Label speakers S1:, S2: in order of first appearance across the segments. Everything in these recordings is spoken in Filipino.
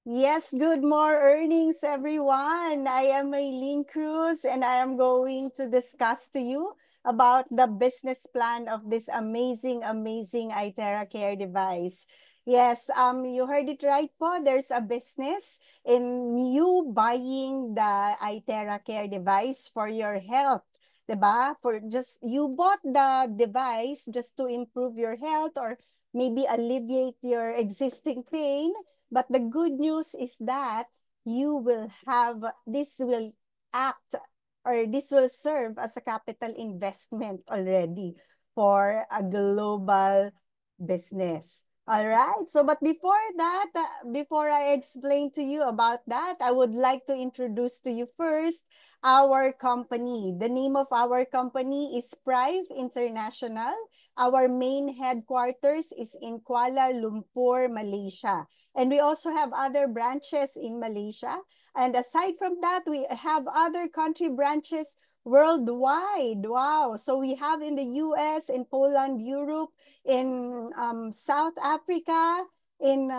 S1: Yes, good more earnings, everyone. I am Maylene Cruz, and I am going to discuss to you about the business plan of this amazing iTera Care device. Yes, you heard it right po. There's a business in you buying the iTera Care device for your health. 'Di ba? For just you bought the device just to improve your health or maybe alleviate your existing pain. But the good news is that you will have, this will act or this will serve as a capital investment already for a global business. All right. So, but before that, before I explain to you about that, I would like to introduce to you first our company. The name of our company is Prive International. Our main headquarters is in Kuala Lumpur, Malaysia. And we also have other branches in Malaysia. And aside from that, we have other country branches worldwide. Wow. So we have in the US, in Poland, Europe, in South Africa, in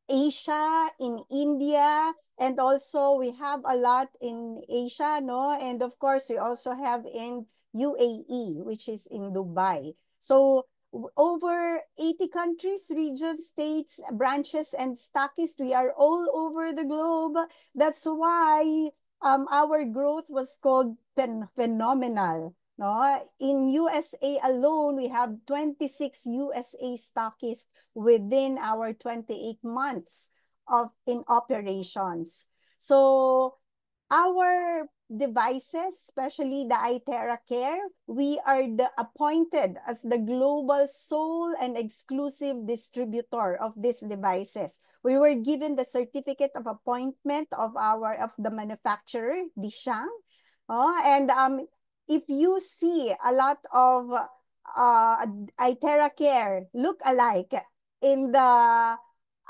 S1: Asia, in India, and also we have a lot in Asia, no? And of course, we also have in UAE, which is in Dubai. So over 80 countries, regions, states, branches, and stockists. We are all over the globe. That's why our growth was called phenomenal. No? In USA alone, we have 26 USA stockists within our 28 months of in operations. So our devices, especially the iTera Care, we are the appointed as the global sole and exclusive distributor of these devices. We were given the certificate of appointment of the manufacturer, Dishang. And if you see a lot of iTera Care look alike in the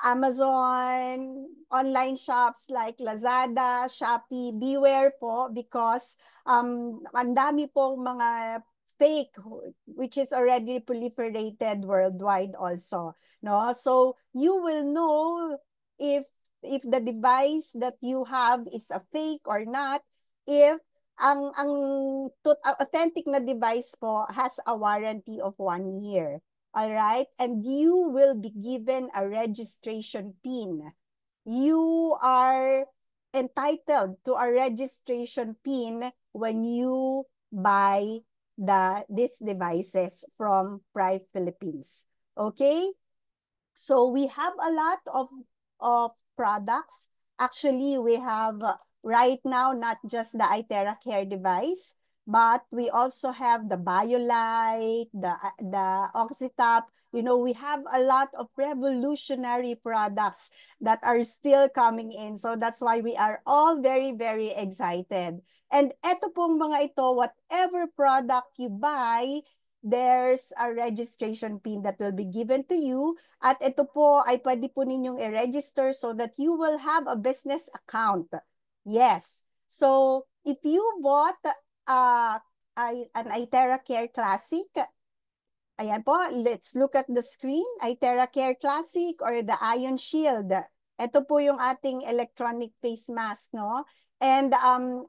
S1: Amazon, online shops like Lazada, Shopee, beware po because ang dami pong mga fake which is already proliferated worldwide also, no? So you will know if the device that you have is a fake or not if ang authentic na device po has a warranty of 1 year. All right. And you will be given a registration PIN. You are entitled to a registration PIN when you buy these devices from Prive Philippines. Okay? So we have a lot of products. Actually, we have right now not just the iTera Care device, but we also have the BioLite, the Oxytop. You know, we have a lot of revolutionary products that are still coming in. So that's why we are all very excited. And eto pong mga ito, whatever product you buy, there's a registration PIN that will be given to you. At ito po ay pwede po ninyong i-register so that you will have a business account. Yes. So, if you bought an iTera Care Classic, ayan po, let's look at the screen. iTera Care Classic or the Ion Shield. Ito po yung ating electronic face mask, no? And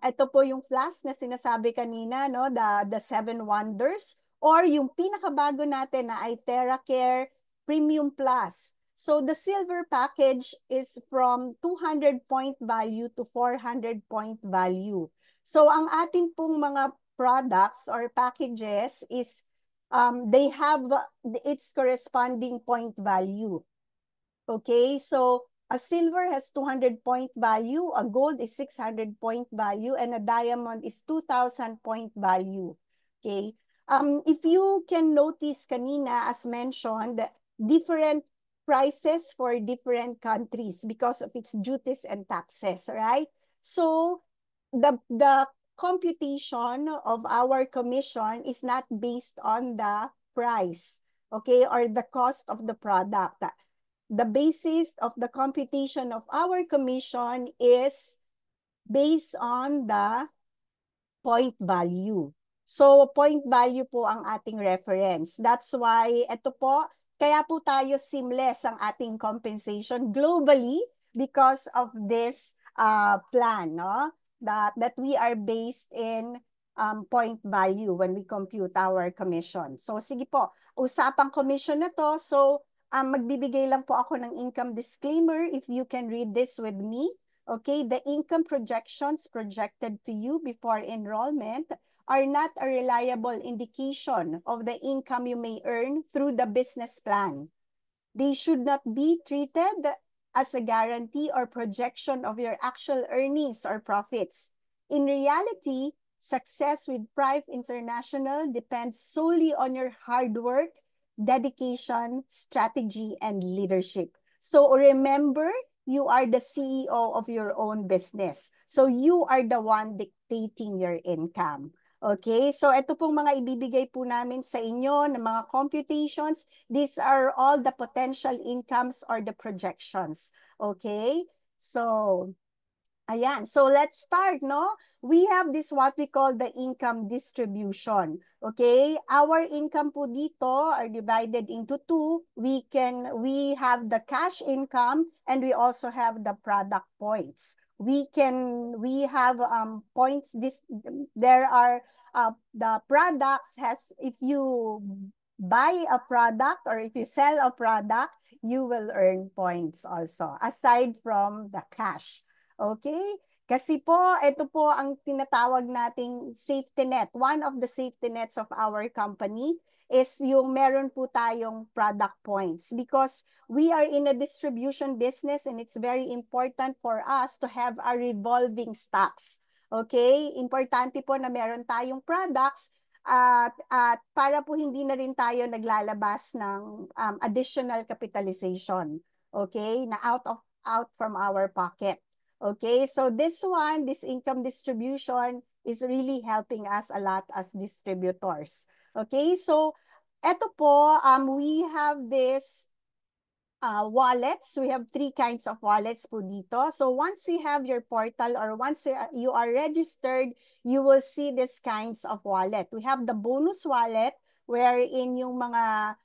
S1: ito po yung flask na sinasabi kanina, no? The Seven Wonders. Or yung pinakabago natin na iTera Care Premium Plus. So the silver package is from 200 point value to 400 point value. So ang ating pong mga products or packages is they have its corresponding point value. Okay, so a silver has 200 point value, a gold is 600 point value, and a diamond is 2,000 point value. Okay, if you can notice kanina, as mentioned, different prices for different countries because of its duties and taxes, right? So the computation of our commission is not based on the price, okay, or the cost of the product. The basis of the computation of our commission is based on the point value. So, point value po ang ating reference. That's why, ito po, Kaya po tayo seamless ang ating compensation globally because of this plan, no? That we are based in point value when we compute our commission. So sige po, usapang commission na to. So magbibigay lang po ako ng income disclaimer if you can read this with me. Okay, the income projections projected to you before enrollment are not a reliable indication of the income you may earn through the business plan. They should not be treated as a guarantee or projection of your actual earnings or profits. In reality, success with Prive International depends solely on your hard work, dedication, strategy, and leadership. So remember, you are the CEO of your own business. So you are the one dictating your income. Okay, so ito pong mga ibibigay po namin sa inyo ng mga computations. These are all the potential incomes or the projections. Okay, so ayan, so let's start, no? We have this what we call the income distribution. Okay, our income po dito are divided into two. We have the cash income and we also have the product points. We have points. There are the products has, if you buy a product or if you sell a product, you will earn points also aside from the cash. Okay? Kasi po, ito po ang tinatawag nating safety net. One of the safety nets of our company is yung meron po tayong product points because we are in a distribution business and it's very important for us to have a revolving stocks. Okay? Importante po na meron tayong products at para po hindi na rin tayo naglalabas ng additional capitalization. Okay? Na out from our pocket. Okay, so this income distribution is really helping us a lot as distributors. Okay, so eto po, we have this wallets. We have three kinds of wallets po dito. So once you have your portal or once you are registered, you will see these kinds of wallet. We have the bonus wallet wherein yung mga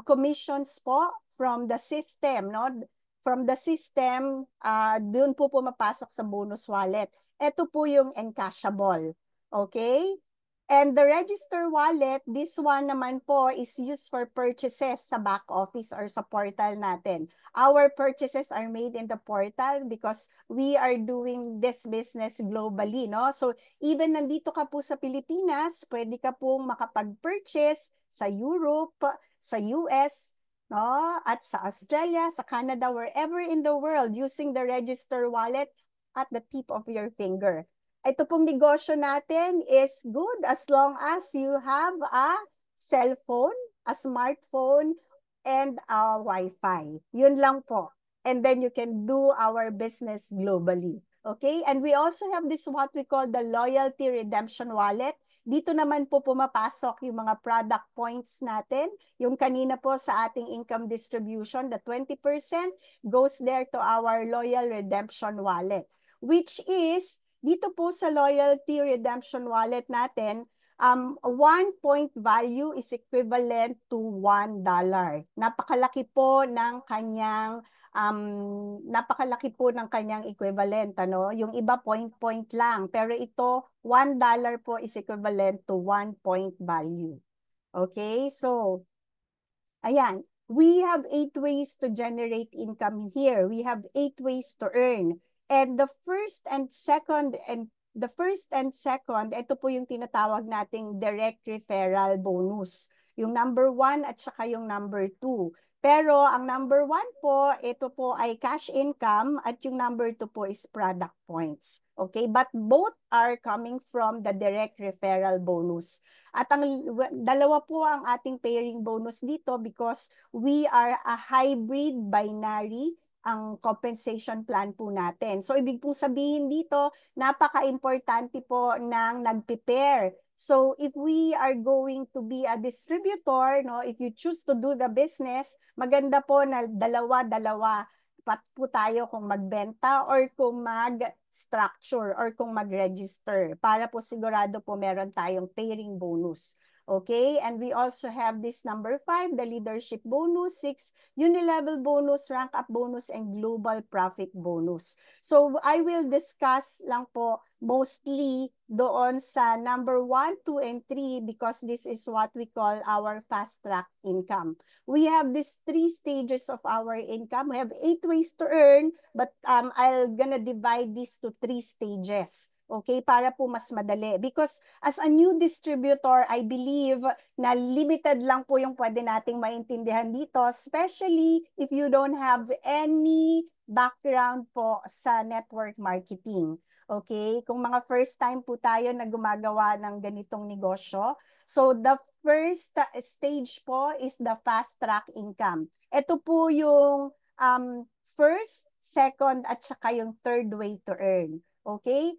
S1: commissions po from the system, no? From the system, doon po pumapasok sa bonus wallet. Ito po yung encashable. Okay? And the register wallet, this one naman po is used for purchases sa back office or sa portal natin. Our purchases are made in the portal because we are doing this business globally, no? So even nandito ka po sa Pilipinas, pwede ka pong makapag-purchase sa Europe, sa US, no? At sa Australia, sa Canada, wherever in the world using the register wallet at the tip of your finger. Ito pong negosyo natin is good as long as you have a cell phone, a smartphone, and a Wi-Fi. Yun lang po. And then you can do our business globally. Okay? And we also have this what we call the loyalty redemption wallet. Dito naman po pumapasok yung mga product points natin. Yung kanina po sa ating income distribution, the 20% goes there to our loyal redemption wallet. Which is, dito po sa loyalty redemption wallet natin, 1 point value is equivalent to $1. Napakalaki po ng kanyang equivalent, ano? Yung iba point lang, pero ito $1 po is equivalent to 1 point value. Okay? So ayan, we have 8 ways to generate income here. We have 8 ways to earn. And the first and second, ito po yung tinatawag nating direct referral bonus. Yung number 1 at saka yung number 2. Pero ang number 1 po, ito po ay cash income at yung number 2 po is product points. Okay, but both are coming from the direct referral bonus. At ang dalawa po ang ating pairing bonus dito because we are a hybrid binary ang compensation plan po natin. So, ibig pong sabihin dito, napaka-importante po ng nag-prepare. So, if we are going to be a distributor, no, if you choose to do the business, maganda po na dalawa-dalawa po tayo kung magbenta or kung mag-structure or kung mag-register para po sigurado po meron tayong pairing bonus. Okay, and we also have this number 5, the leadership bonus, 6, unilevel bonus, rank up bonus, and global profit bonus. So I will discuss lang po mostly doon sa number 1, 2, and 3 because this is what we call our fast track income. We have these 3 stages of our income. We have 8 ways to earn, but I'm gonna divide this to 3 stages. Okay, para po mas madali. Because as a new distributor, I believe na limited lang po yung pwede nating maintindihan dito, especially if you don't have any background po sa network marketing. Okay? Kung mga first time po tayo na gumagawa ng ganitong negosyo. So the first stage po is the fast track income. Ito po yung first, second, at saka yung third way to earn. Okay?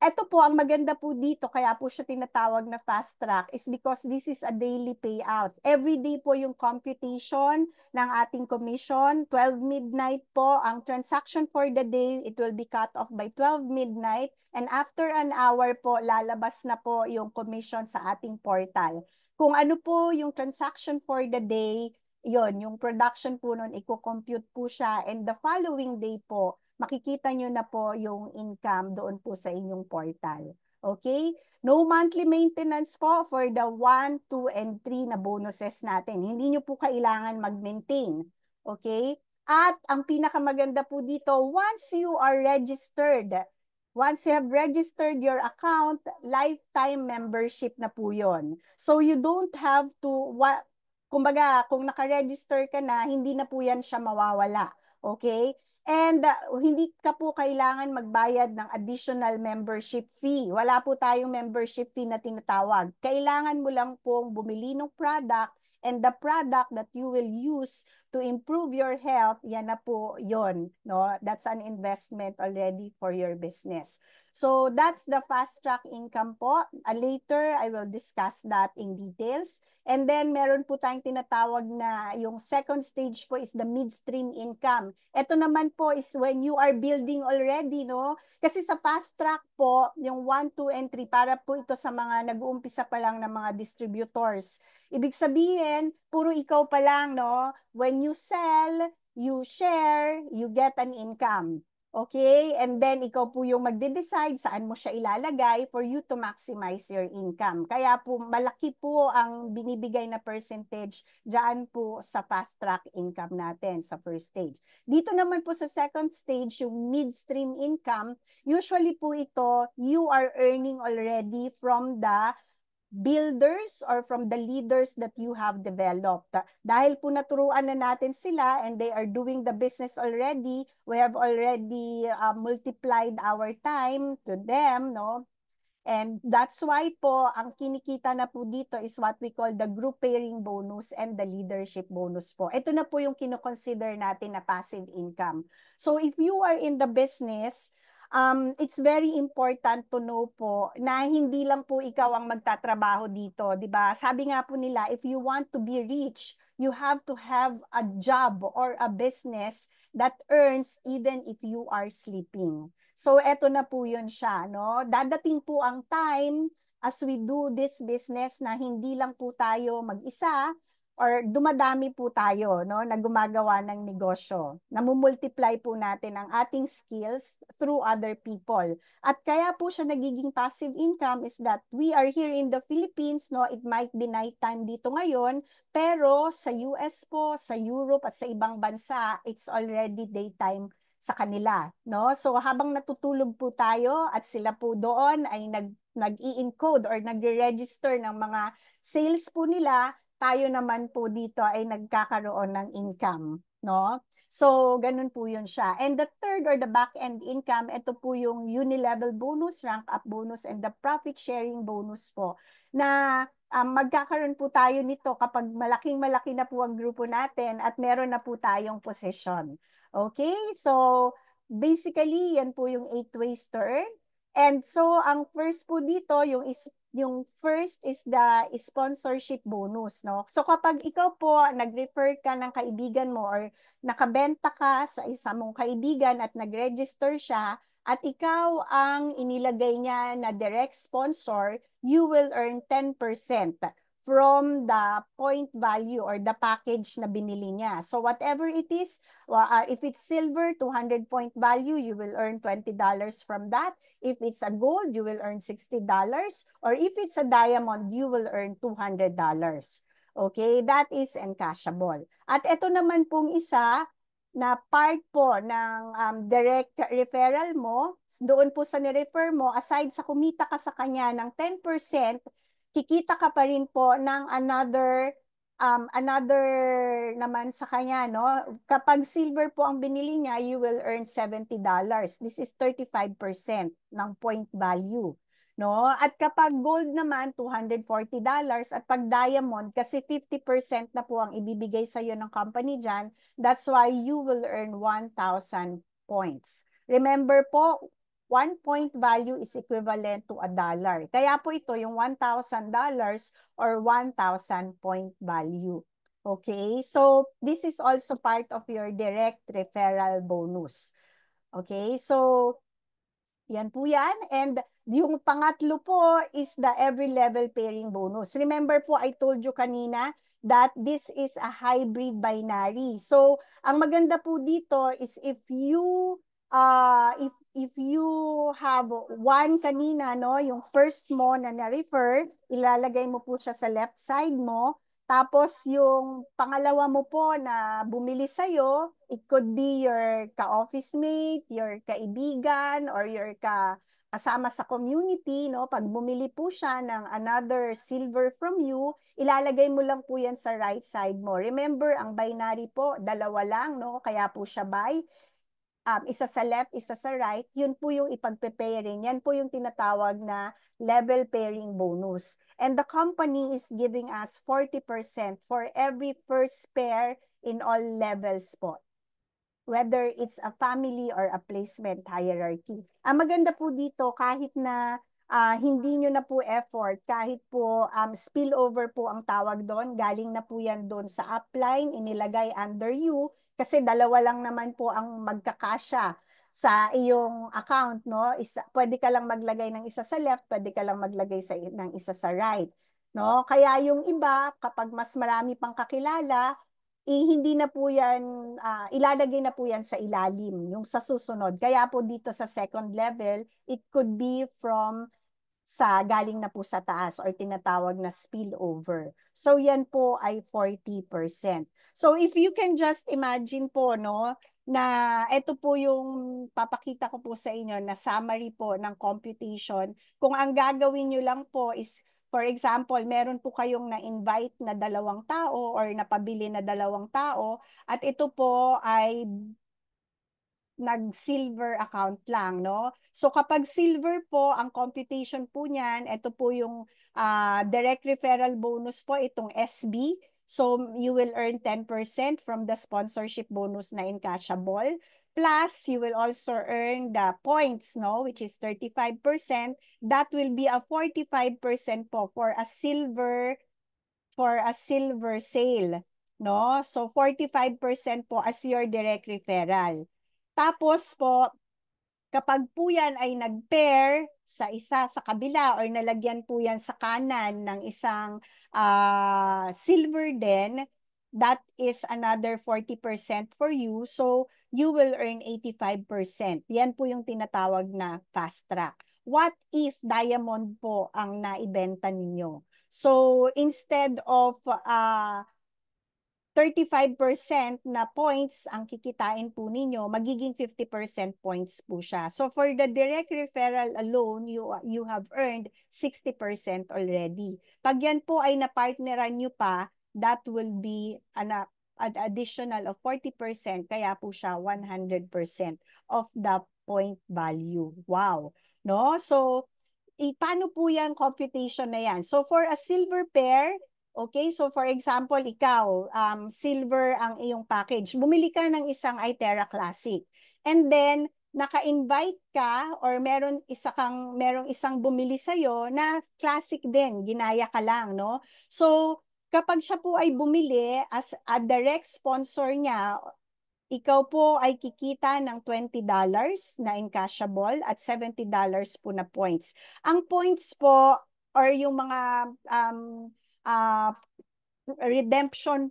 S1: Ito po, ang maganda po dito, kaya po siya tinatawag na fast track, is because this is a daily payout. Every day po yung computation ng ating commission. 12 midnight po ang transaction for the day. It will be cut off by 12 midnight. And after an hour po, lalabas na po yung commission sa ating portal. Kung ano po yung transaction for the day, yon yung production po nun, i-compute po siya. And the following day po, makikita nyo na po yung income doon po sa inyong portal. Okay? No monthly maintenance po for the 1, 2, and 3 na bonuses natin. Hindi nyo po kailangan mag-maintain. Okay? At ang pinakamaganda po dito, once you are registered, once you have registered your account, lifetime membership na po yun. So you don't have to, kumbaga, kung naka-register ka na, hindi na po yan siya mawawala. Okay? And hindi ka po kailangan magbayad ng additional membership fee. Wala po tayong membership fee na tinatawag. Kailangan mo lang pong bumili ng product and the product that you will use to improve your health, yan na po yon, no? That's an investment already for your business. So that's the fast track income po. Later, I will discuss that in details. And then meron po tayong tinatawag na yung second stage po is the midstream income. Ito naman po is when you are building already, no? Kasi sa fast track po, yung 1, 2, and 3, para po ito sa mga nag-uumpisa pa lang ng mga distributors. Ibig sabihin, puro ikaw pa lang, no? When you sell, you share, you get an income. Okay? And then, ikaw po yung magde-decide saan mo siya ilalagay for you to maximize your income. Kaya po, malaki po ang binibigay na percentage dyan po sa fast track income natin sa first stage. Dito naman po sa second stage, yung midstream income, usually po ito, you are earning already from the builders or from the leaders that you have developed. Dahil po naturuan na natin sila and they are doing the business already, we have already multiplied our time to them, no? And that's why po, ang kinikita na po dito is what we call the group pairing bonus and the leadership bonus po. Ito na po yung kinoconsider natin na passive income. So if you are in the business, it's very important to know po na hindi lang po ikaw ang magtatrabaho dito, di ba? Sabi nga po nila, if you want to be rich, you have to have a job or a business that earns even if you are sleeping. So, eto na po yun siya, no? Dadating po ang time as we do this business na hindi lang po tayo mag-isa or dumadami po tayo, no, na gumagawa ng negosyo. Namumultiply po natin ang ating skills through other people. At kaya po siya nagiging passive income is that we are here in the Philippines, no, it might be nighttime dito ngayon, pero sa US po, sa Europe at sa ibang bansa, it's already daytime sa kanila, no? So habang natutulog po tayo at sila po doon ay nag-i-encode or nagre-register ng mga sales po nila, tayo naman po dito ay nagkakaroon ng income, no? So ganun po yun siya. And the third or the back-end income, ito po yung unilevel bonus, rank up bonus, and the profit sharing bonus po na magkakaroon po tayo nito kapag malaking-malaki na po ang grupo natin at meron na po tayong position. Okay, so basically, yan po yung 8 ways to earn. And so, ang first po dito, yung first is the sponsorship bonus, no? So, kapag ikaw po, nag-refer ka ng kaibigan mo or nakabenta ka sa isa mong kaibigan at nag-register siya, at ikaw ang inilagay niya na direct sponsor, you will earn 10% from the point value or the package na binili niya. So whatever it is, if it's silver, 200 point value, you will earn $20 from that. If it's a gold, you will earn $60. Or if it's a diamond, you will earn $200. Okay, that is encashable. At ito naman pong isa na part po ng direct referral mo, doon po sa ni-refer mo, aside sa kumita ka sa kanya ng 10%, kikita ka pa rin po ng another naman sa kanya, no? Kapag silver po ang binili niya, you will earn $70. This is 35% ng point value, no? At kapag gold naman, $240, at pag diamond, kasi 50% na po ang ibibigay sa iyo ng company diyan, that's why you will earn 1,000 points. Remember po, 1 point value is equivalent to $1. Kaya po ito yung $1,000 or 1,000 point value. Okay, so this is also part of your direct referral bonus. Okay, so yan po yan. And yung pangatlo po is the every level pairing bonus. Remember po, I told you kanina that this is a hybrid binary. So, ang maganda po dito is if you have one kanina, no, yung first mo na na-refer, ilalagay mo po siya sa left side mo. Tapos yung pangalawa mo po na bumili sa'yo, it could be your ka-office mate, your kaibigan, or your kasama sa community, no? Pag bumili po siya ng another silver from you, ilalagay mo lang po yan sa right side mo. Remember, ang binary po, dalawa lang, no? Kaya po siya by. Isa sa left, isa sa right, yun po yung ipagpe-pairing. Yan po yung tinatawag na level pairing bonus. And the company is giving us 40% for every first pair in all levels po. Whether it's a family or a placement hierarchy. Ang maganda po dito, kahit na hindi nyo na po effort, kahit po spillover po ang tawag doon, galing na po yan doon sa upline, inilagay under you, kasi dalawa lang naman po ang magkakasya sa iyong account, no? Pwede ka lang maglagay ng isa sa left, pwede ka lang maglagay ng isa sa right, no? Kaya yung iba, kapag mas marami pang kakilala, hindi na po yan, ilalagay na po yan sa ilalim, yung sa susunod. Kaya po dito sa second level, it could be from galing na po sa taas or tinatawag na spillover. So yan po ay 40%. So if you can just imagine po, no, na ito po yung papakita ko po sa inyo na summary po ng computation. Kung ang gagawin nyo lang po is, for example, meron po kayong na-invite na 2 tao or napabili na 2 tao at ito po ay nag-silver account lang, no? So kapag silver po, ang computation po niyan, ito po yung direct referral bonus po, itong SB. So you will earn 10% from the sponsorship bonus na encashable. Plus, you will also earn the points, no? Which is 35%. That will be a 45% po for a silver sale, no? So 45% po as your direct referral. Tapos po, kapag po yan ay nag-pair sa isa sa kabila or nalagyan po yan sa kanan ng isang silver din, that is another 40% for you. So, you will earn 85%. Yan po yung tinatawag na fast track. What if diamond po ang naibenta ninyo? So, instead of 35% na points ang kikitain po ninyo, magiging 50% points po siya. So for the direct referral alone, you have earned 60% already. Pag yan po ay na-partneran nyo pa, that will be an additional of 40%, kaya po siya 100% of the point value. Wow! No? So, paano po yan computation na yan? So for a silver pair, okay, so for example, ikaw, silver ang iyong package. Bumili ka ng isang iTerra Classic. And then, naka-invite ka or merong isang bumili sa'yo na classic din, ginaya ka lang, no? So, kapag siya po ay bumili as a direct sponsor niya, ikaw po ay kikita ng $20 na encashable at $70 po na points. Ang points po or yung mga uh, redemption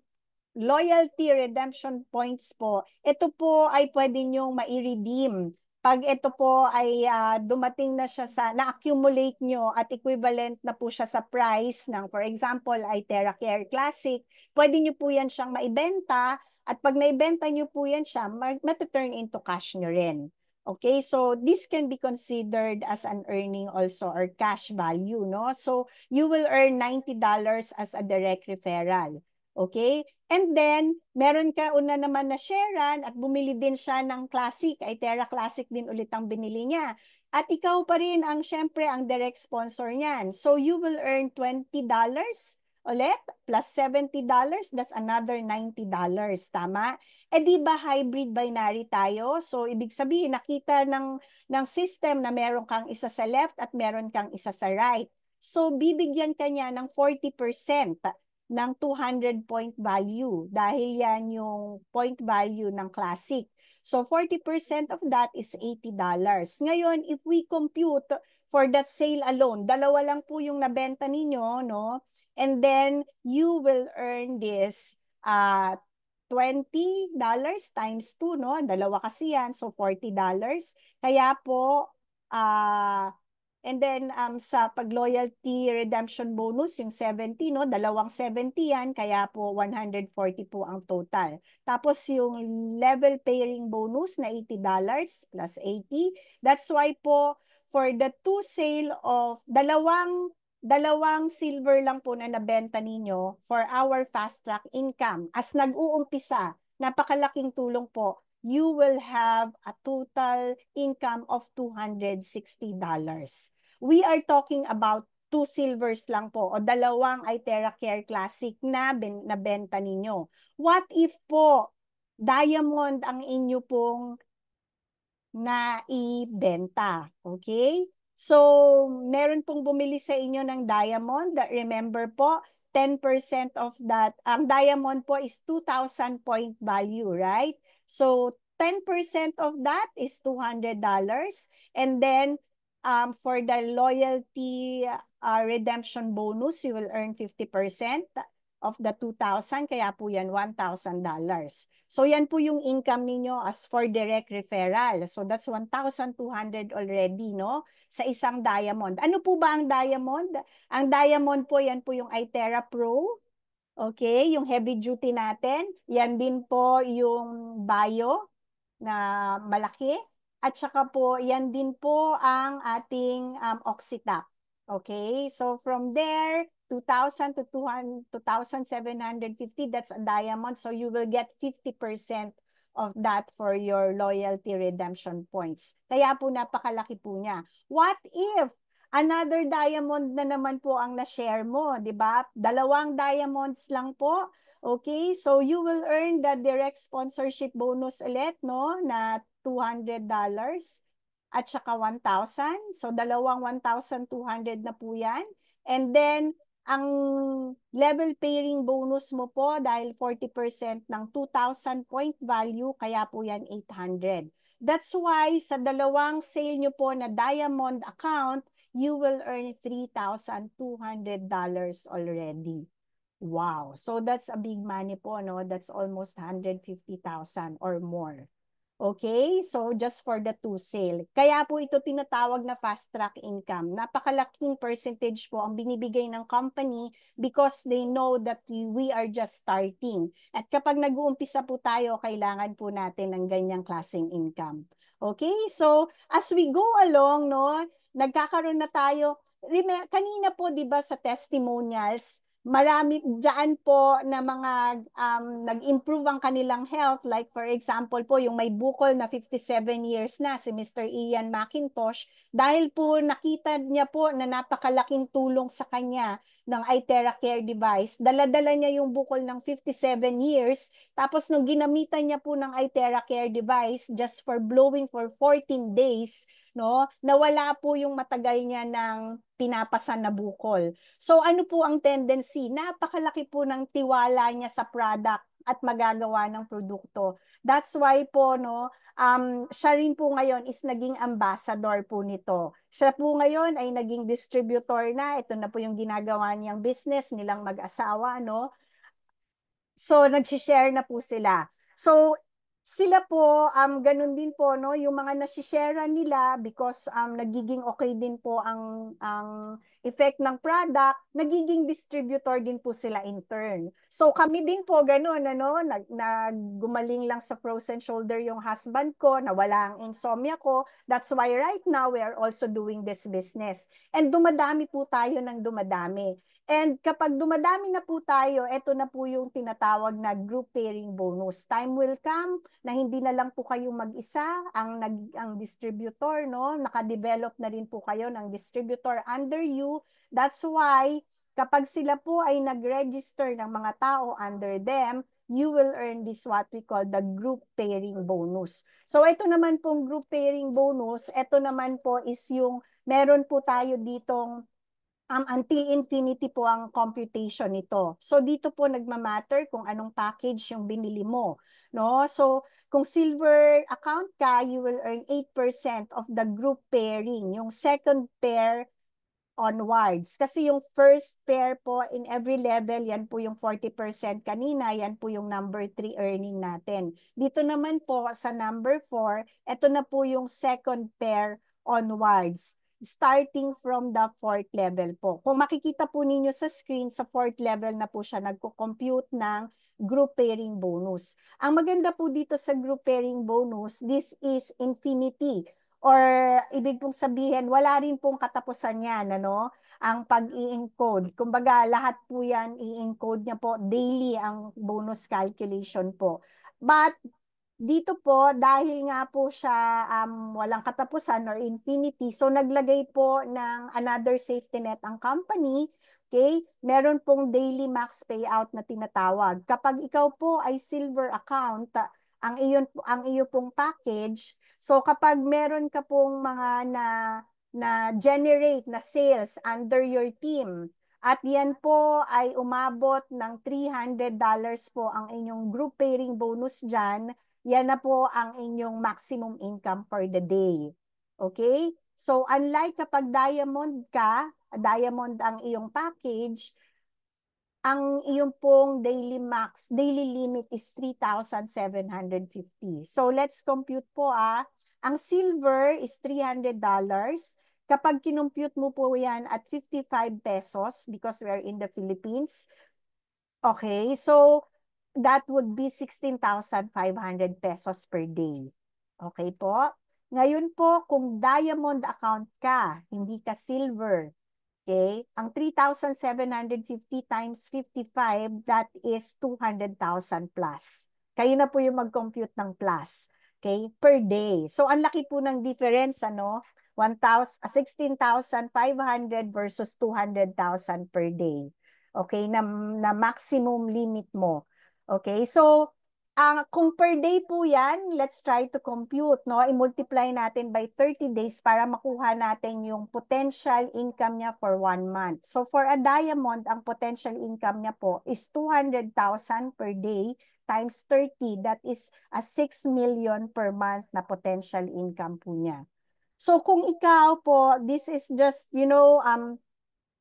S1: loyalty redemption points po, ito po ay pwede nyo mai-redeem. Pag ito po ay dumating na siya sa, na-accumulate nyo at equivalent na po siya sa price ng, for example, ay TerraCare Classic, pwede nyo po yan siyang maibenta at pag naibenta nyo po yan siya, matuturn into cash nyo rin. Okay, so this can be considered as an earning also or cash value, no? So you will earn $90 as a direct referral. Okay? And then, meron ka una naman na sharean at bumili din siya ng Classic, ay Terra Classic din ulit ang binili niya. At ikaw pa rin ang, syempre, ang direct sponsor niyan. So, you will earn $20 ulit, plus $70, that's another $90. Tama? Eh di ba hybrid binary tayo? So, ibig sabihin, nakita ng system na meron kang isa sa left at meron kang isa sa right. So, bibigyan ka niya ng 40% ng 200 point value dahil yan yung point value ng Classic. So 40% of that is $80. Ngayon, if we compute for that sale alone, dalawa lang po yung nabenta ninyo, no? And then you will earn this $20 times 2, no? Dalawa kasi yan, so $40. Kaya po, and then sa pag-loyalty redemption bonus, yung 70, no? Dalawang 70 yan, kaya po 140 po ang total. Tapos yung level pairing bonus na $80 plus 80. That's why po, for the two sale of dalawang silver lang po na nabenta ninyo for our fast track income. As nag-uumpisa, napakalaking tulong po. You will have a total income of $260. We are talking about 2 silvers lang po o dalawang iTerra Care Classic na nabenta ninyo. What if po diamond ang inyo pong naibenta? Okay? So, meron pong bumili sa inyo ng diamond. Remember po, 10% of that, ang diamond po is 2,000 point value, right? So, 10% of that is $200. And then, for the loyalty redemption bonus, you will earn 50% of the 2,000, kaya po yan $1,000. So yan po yung income ninyo as for direct referral. So that's 1,200 already, no? Sa isang diamond. Ano po ba ang diamond? Ang diamond po, yan po yung iTerra Pro. Okay, yung heavy duty natin. Yan din po yung Bio na malaki. At saka po, yan din po ang ating Oxytap. Okay, so from there, 2,000 to 2,750, that's a diamond. So you will get 50% of that for your loyalty redemption points. Kaya po napakalaki po niya. What if another diamond na naman po ang na-share mo, di ba? Dalawang diamonds lang po. Okay, so you will earn the direct sponsorship bonus ulit, no, na $200 at saka 1,000. So, dalawang 1,200 na po yan. And then, ang level pairing bonus mo po, dahil 40% ng 2,000 point value, kaya po yan 800. That's why, sa dalawang sale nyo po na diamond account, you will earn $3,200 already. Wow. So that's a big money po, no? That's almost 150,000 or more. Okay? So just for the two sale. Kaya po ito tinatawag na fast track income. Napakalaking percentage po ang binibigay ng company because they know that we are just starting. At kapag nag-uumpisa po tayo, kailangan po natin ng ganyang klaseng income. Okay? So as we go along, no, nagkakaroon na tayo. Kanina po, di ba, sa testimonials, marami dyan po na mga nag-improve ang kanilang health. Like for example po, yung may bukol na 57 years na, si Mr. Ian McIntosh, dahil po nakita niya po na napakalaking tulong sa kanya ng iTerra Care device. Dala-dala niya yung bukol ng 57 years. Tapos nung ginamitan niya po ng iTerra Care device just for blowing for 14 days, no, nawala po yung matagal niya ng pinapasan na bukol. So ano po ang tendency? Napakalaki po ng tiwala niya sa product at magagawa ng produkto. That's why po, no, siya rin po ngayon is naging ambassador po nito. Siya po ngayon ay naging distributor na. Ito na po yung ginagawa niyang business nilang mag-asawa, no? So, nag-share na po sila. So, sila po, ganun din po, no, yung mga nasi-share nila because nagiging okay din po ang effect ng product, nagiging distributor din po sila in turn. So, kami din po ganun, ano, gumaling lang sa frozen shoulder yung husband ko, nawala ang insomnia ko. That's why right now we are also doing this business. And dumadami po tayo ng dumadami. And kapag dumadami na po tayo, ito na po yung tinatawag na group pairing bonus. Time will come na hindi na lang po kayo mag-isa ang distributor, no? Naka-develop na rin po kayo ng distributor under you. That's why kapag sila po ay nag-register ng mga tao under them, you will earn this what we call the group pairing bonus. So ito naman pong group pairing bonus, ito naman po is yung meron po tayo ditong until infinity po ang computation nito. So dito po nagmamatter kung anong package yung binili mo, no? So kung silver account ka, you will earn 8% of the group pairing. Yung second pair onwards. Kasi yung first pair po in every level, yan po yung 40% kanina, yan po yung number 3 earning natin. Dito naman po sa number 4, ito na po yung second pair onwards starting from the fourth level po. Kung makikita po ninyo sa screen, sa fourth level na po siya nagko-compute ng group pairing bonus. Ang maganda po dito sa group pairing bonus, this is infinity. Or ibig pong sabihin, wala rin pong katapusan yan, ano? Ang pag-i-encode. Kumbaga, lahat po yan, i-encode niya po daily ang bonus calculation po. But dito po, dahil nga po siya walang katapusan or infinity, so naglagay po ng another safety net ang company. Okay? Meron pong daily max payout na tinatawag. Kapag ikaw po ay silver account, ang iyo pong package, so kapag meron ka pong mga na generate na sales under your team, at yan po ay umabot ng $300 po ang inyong group pairing bonus dyan, yan na po ang inyong maximum income for the day. Okay? So, unlike kapag diamond ka, diamond ang iyong package, ang iyong pong daily limit is 3,750. So, let's compute po Ang silver is $300. Kapag kinumpute mo po yan at 55 pesos, because we are in the Philippines, okay, so that would be 16,500 pesos per day. Okay po? Ngayon po, kung diamond account ka, hindi ka silver, okay, ang 3,750 times 55, that is 200,000 plus. Kayo na po yung mag-compute ng plus, okay, per day. So, ang laki po ng difference, ano? 16,500 versus 200,000 per day. Okay, na maximum limit mo. Okay, so kung per day po yan, let's try to compute, no? I-multiply natin by 30 days para makuha natin yung potential income niya for 1 month. So for a diamond, ang potential income niya po is 200,000 per day times 30. That is a 6 million per month na potential income po niya. So kung ikaw po, this is just,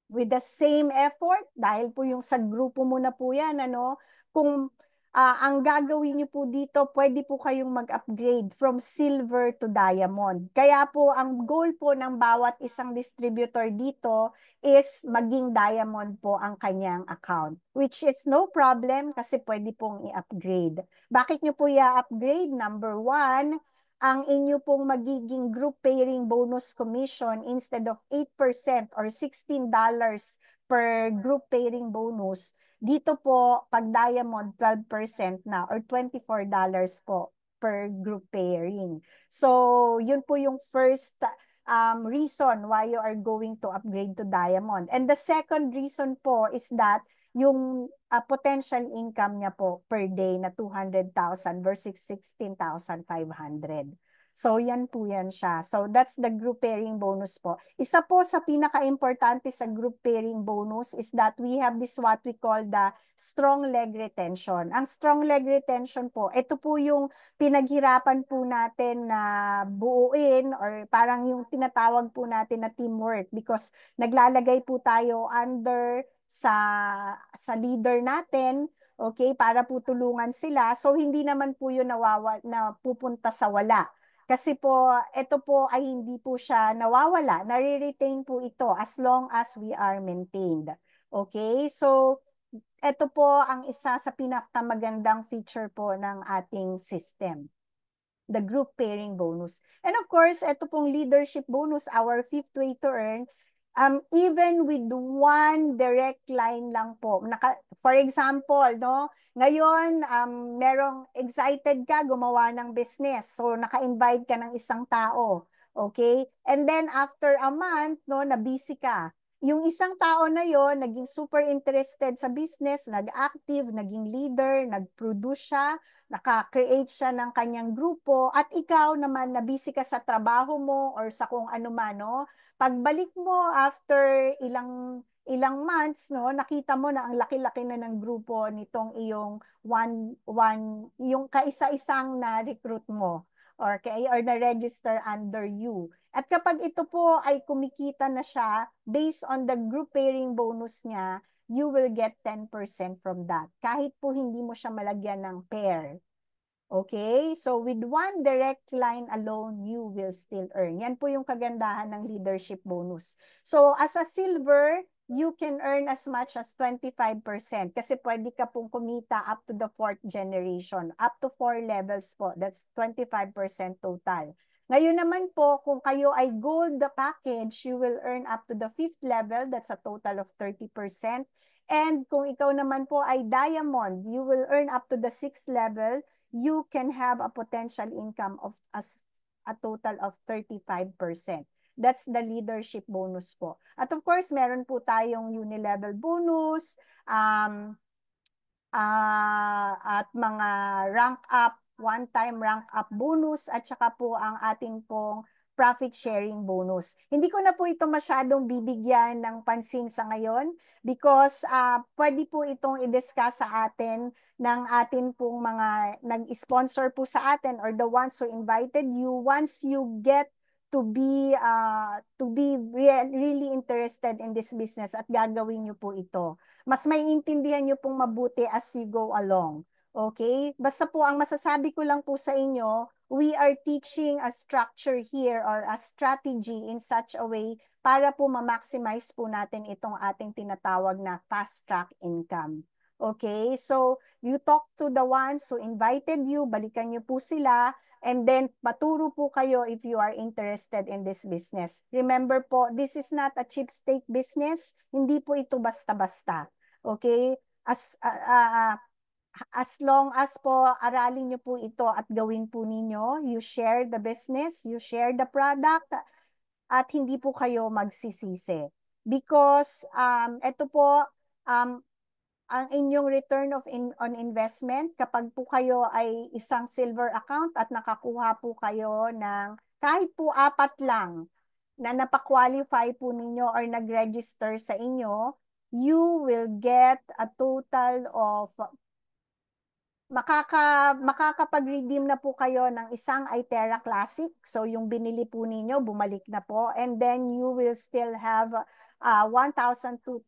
S1: with the same effort, dahil po yung sa grupo mo na po yan, ano, kung ang gagawin niyo po dito, pwede po kayong mag-upgrade from silver to diamond. Kaya po, ang goal po ng bawat isang distributor dito is maging diamond po ang kanyang account, which is no problem kasi pwede pong i-upgrade. Bakit niyo po i-upgrade? Number one, ang inyo pong magiging group pairing bonus commission instead of 8% or $16 per group pairing bonus, dito po, pag diamond, 12% na or $24 po per group pairing. So, yun po yung first reason why you are going to upgrade to diamond. And the second reason po is that yung potential income niya po per day na 200,000 versus 16,500. So, yan po yan siya. So, that's the group pairing bonus po. Isa po sa pinaka-importante sa group pairing bonus is that we have this what we call the strong leg retention. Ang strong leg retention po, ito po yung pinaghirapan po natin na buuin or parang yung tinatawag po natin na teamwork because naglalagay po tayo under sa leader natin. Okay, para po tulungan sila. So, hindi naman po yun na pupunta sa wala. Kasi po, ito po ay hindi po siya nawawala. Nare-retain po ito as long as we are maintained. Okay? So, ito po ang isa sa pinakamagandang feature po ng ating system, the group pairing bonus. And of course, ito pong leadership bonus, our fifth way to earn, even with one direct line lang po. For example, no, ngayon, merong excited ka gumawa ng business. So, naka-invite ka ng isang tao. Okay? And then, after a month, no, na-busy ka. Yung isang tao na yon naging super interested sa business, nag-active, naging leader, nag-produce siya, naka-create siya ng kanyang grupo, at ikaw naman na busy ka sa trabaho mo or sa kung ano man, no? Pagbalik mo after ilang months, no, nakita mo na ang laki-laki na ng grupo nitong iyong yung kaisa-isang na recruit mo or na-register under you. At kapag ito po ay kumikita na siya based on the group pairing bonus niya, you will get 10% from that. Kahit po hindi mo siya malagyan ng pair. Okay? So with one direct line alone, you will still earn. Yan po yung kagandahan ng leadership bonus. So as a silver, you can earn as much as 25% kasi pwede ka pong kumita up to the 4th generation, up to 4 levels po. That's 25% total. Ngayon naman po, kung kayo ay gold package, you will earn up to the 5th level. That's a total of 30%. And kung ikaw naman po ay diamond, you will earn up to the 6th level. You can have a potential income of a total of 35%. That's the leadership bonus po. At of course, meron po tayong unilevel bonus, at mga rank up, one-time rank up bonus, at saka po ang ating pong profit sharing bonus. Hindi ko na po ito masyadong bibigyan ng pansin sa ngayon because pwede po itong i-discuss sa atin ng atin pong mga nag-sponsor po sa atin or the ones who invited you once you get to be really interested in this business at gagawin niyo po ito. Mas may intindihan niyo pong mabuti as you go along. Okay? Basta po ang masasabi ko lang po sa inyo, we are teaching a structure here or a strategy in such a way para po ma-maximize po natin itong ating tinatawag na fast track income. Okay? So, you talk to the ones who invited you, balikan niyo po sila, and then paturo po kayo if you are interested in this business. Remember po, this is not a cheap steak business. Hindi po ito basta-basta. Okay? As long as po aralin niyo po ito at gawin po ninyo, you share the business, you share the product, at hindi po kayo magsisisi. Because ito po, ang inyong return on investment kapag po kayo ay isang silver account at nakakuha po kayo ng kahit po 4 lang na napakwalify po ninyo or nag-register sa inyo, you will get a total of makakapag-redeem na po kayo ng isang iTerra Classic. So yung binili po ninyo, bumalik na po. And then you will still have 1,254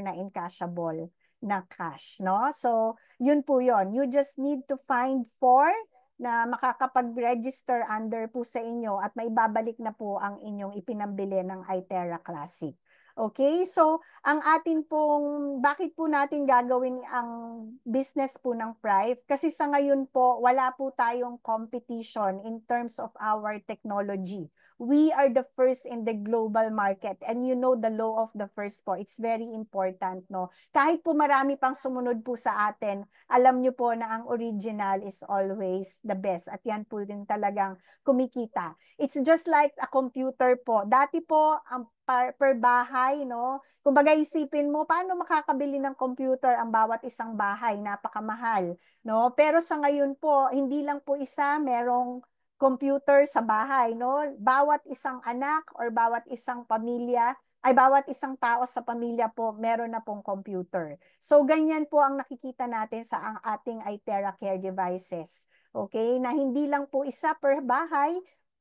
S1: na encashable na cash, no? So yun po yun. You just need to find 4 na makakapag-register under po sa inyo at may babalik na po ang inyong ipinambili ng iTerra Classic. Okay, so ang atin pong, bakit po natin gagawin ang business po ng Prive? Kasi sa ngayon po, wala po tayong competition in terms of our technology. We are the first in the global market and you know the law of the first po. It's very important, no? Kahit po marami pang sumunod po sa atin, alam nyo po na ang original is always the best at yan po din talagang kumikita. It's just like a computer po. Dati po, ang per bahay, no? Kumbaga isipin mo, paano makakabili ng computer ang bawat isang bahay? Napakamahal, no? Pero sa ngayon po, hindi lang po isa, merong computer sa bahay, no? Bawat isang anak or bawat isang pamilya, ay bawat isang tao sa pamilya po, meron na pong computer. So, ganyan po ang nakikita natin sa ang ating iTera Care devices. Okay? Na hindi lang po isa per bahay,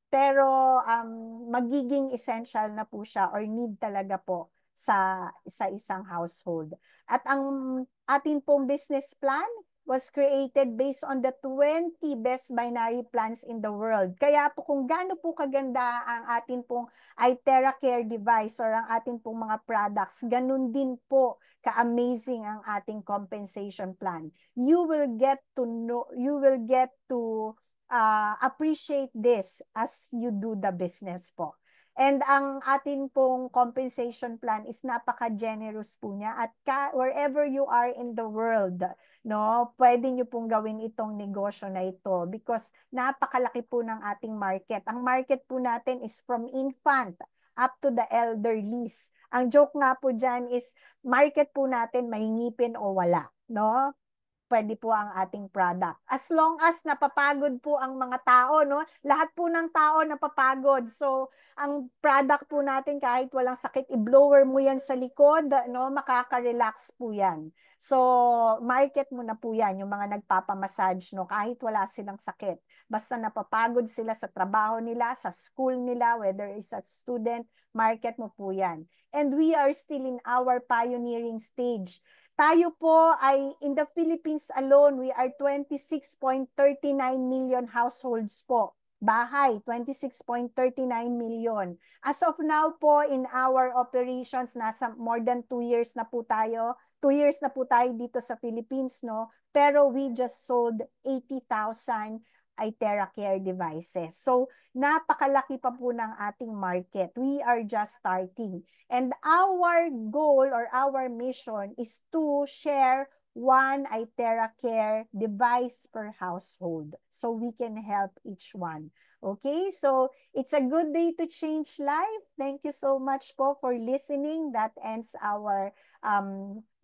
S1: pero magiging essential na po siya or need talaga po sa isang household. At ang atin pong business plan was created based on the 20 best binary plans in the world. Kaya po kung gaano po kaganda ang atin pong iTera Care device or ang atin pong mga products, ganun din po ka-amazing ang ating compensation plan. You will get to know, you will get to appreciate this as you do the business po. And ang atin pong compensation plan is napaka-generous po niya at wherever you are in the world, no, pwede niyo pong gawin itong negosyo na ito because napakalaki po ng ating market. Ang market po natin is from infant up to the elderlies. Ang joke nga po dyan is market po natin may ngipin o wala, no? Pwede po ang ating product. As long as napapagod po ang mga tao, no? Lahat po ng tao napapagod. So, ang product po natin kahit walang sakit, i-blower mo yan sa likod, no? Makaka-relax po yan. So, market mo na po yan, yung mga nagpapamassage, no? Kahit wala silang sakit. Basta napapagod sila sa trabaho nila, sa school nila, whether is a student, market mo po yan. And we are still in our pioneering stage. Tayo po ay in the Philippines alone, we are 26.39 million households po. Bahay, 26.39 million. As of now po, in our operations, nasa more than 2 years na po tayo. 2 years na po tayo dito sa Philippines, no? Pero we just sold 80,000 iTera Care devices. So, napakalaki pa po ng ating market. We are just starting. And our goal or our mission is to share one iTera Care device per household so we can help each one. Okay, so it's a good day to change life. Thank you so much po for listening. That ends our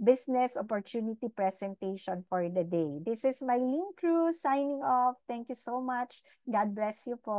S1: business opportunity presentation for the day. This is my Link Cruz signing off. Thank you so much. God bless you po.